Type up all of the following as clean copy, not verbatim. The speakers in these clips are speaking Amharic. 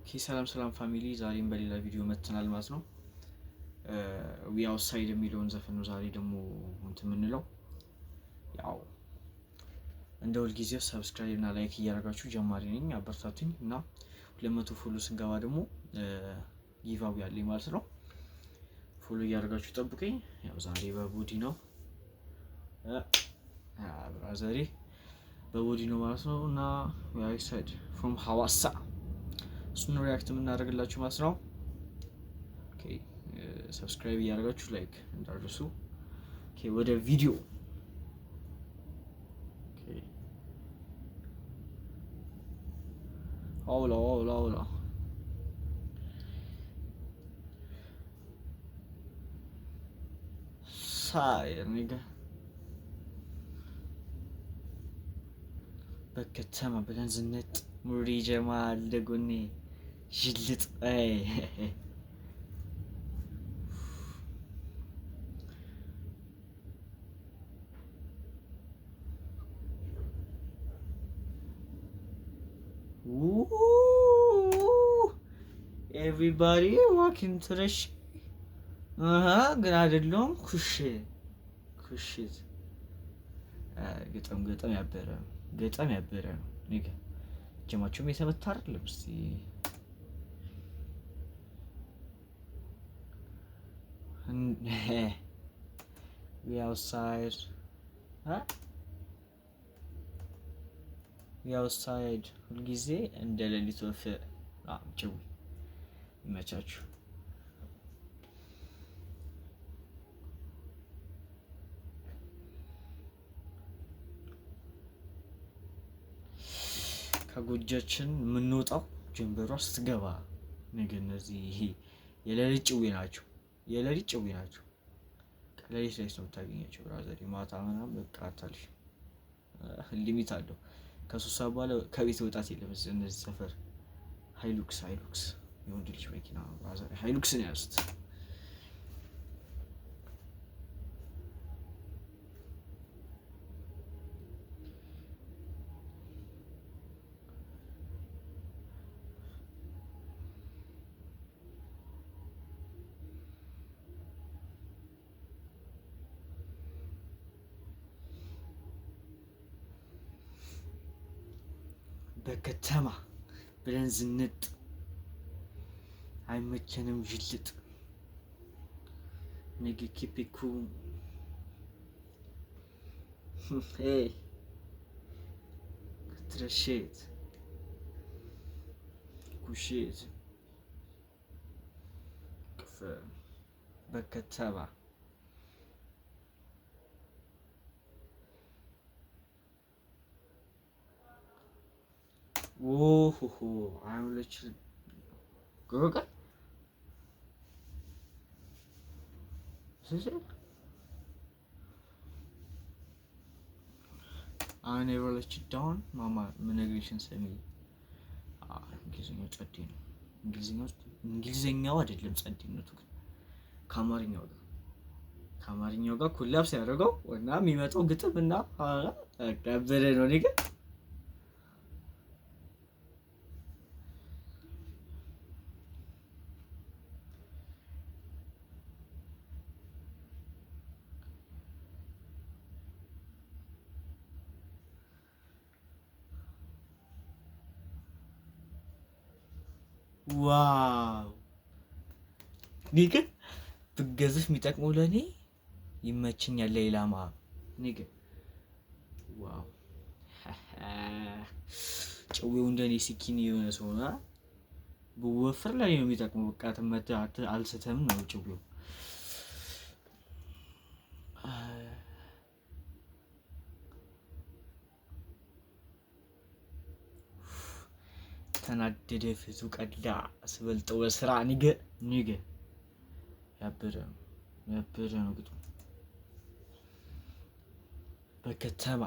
ሰላም ፋሚሊ፣ ዛሬም በሌላ ቪዲዮ መጥተናል ማለት ነው። ዊ አውትሳይድ የሚለውን ዘፈን ነው ዛሬ ደግሞ እንትን የምንለው። ያው እንደ ሁልጊዜው ሰብስክራይብ እና ላይክ እያደረጋችሁ ጀማሪ ነኝ አበርታቱኝ እና 200 ፎሎ ስንገባ ደግሞ ጊቫዊ ያለኝ ማለት ነው። ፎሎ እያደረጋችሁ ጠብቀኝ። ያው ዛሬ በቦዲ ነው ብራዘሪ በቦዲ ነው ማለት ነው እና ዊ አውትሳይድ ፍሮም ሐዋሳ እሱን ሪያክት የምናደርግላችሁ ማለት ነው። ኦኬ ሰብስክራይብ እያደረጋችሁ ላይክ እንዳትረሱ። ኦኬ ወደ ቪዲዮ አውላ ሳይ ንገ በከተማ ብለን ዝነጥ ሙሪ ጀማል ደጎኔ ጅልጥ ኤቭሪባዲ ዋኪንግ ትረሽ ግን አይደለም ኩሽት ገጠም ያበረ ነው። ንገ ጀማችሁም የተመታ አይደለም። እስቲ we outside ሁልጊዜ እንደ ሌሊት ወፍ ጭው ይመቻችሁ። ከጎጃችን የምንወጣው ጀንበሯ ስትገባ ነገ እነዚህ የሌሊት ጭዌ ናቸው። ሌሊት ላይ ነው የምታገኛቸው ብራዘር። ማታ ምናምን በቃ አታልሽ ሊሚት አለው። ከ3 ሰዓት በኋላ ከቤት ወጣት የለም። እነዚህ ሰፈር ሃይሉክስ የወንድ ልጅ መኪና ብራዘር፣ ሃይሉክስ ነው ያዙት። በከተማ ብለን ዝንጥ አይመቸንም ጅልጥ ነገ ኪፒኩ ትረሼት ኩሼት ክፈ በከተማ አይውለች ጎጋ አሁን የሮለች ዳውን ማማ ምነግሬሽን ሰሚ እንግሊዝኛው ጸዴ ነው። እንግሊዝኛው አይደለም ጸዴነቱ ግን ከአማርኛው ጋር ኮላፕስ ያደረገው እና የሚመጣው ግጥም እና ቀበረ ነው ነገ ዋው ኒገ ብገዝፍ የሚጠቅመው ለኔ ይመችኛል። ለኢላማ ኒገ ዋው ጨዌው እንደኔ ሲኪኒ የሆነ ሰው ነው። ብወፍር ላይ ነው የሚጠቅመው። በቃ ተመተ አልስተም ነው ጨዌው። ተናደደ ፊቱ ቀላ ስበልጠው በስራ ንገ ያበረ ነው ግጡ በከተማ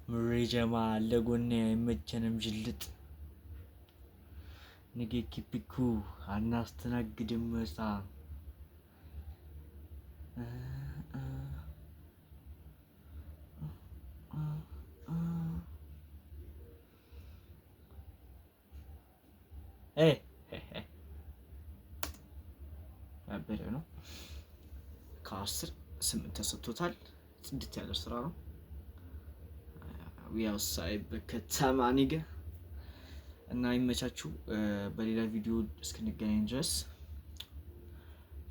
ምሬጀማ ለጎኔ አይመቸንም ጅልጥ ንገ ኪፒኩ አናስተናግድም መሳ ያበደ ነው። ከ10 8 ተሰጥቶታል። ጽድት ያለ ስራ ነው። ዊ አውትሳይድ በከተማ ኒገ እና ይመቻችሁ። በሌላ ቪዲዮ እስክንገናኝ ድረስ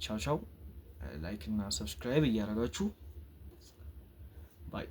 ቻው ቻው። ላይክ እና ሰብስክራይብ እያደረጋችሁ ባይ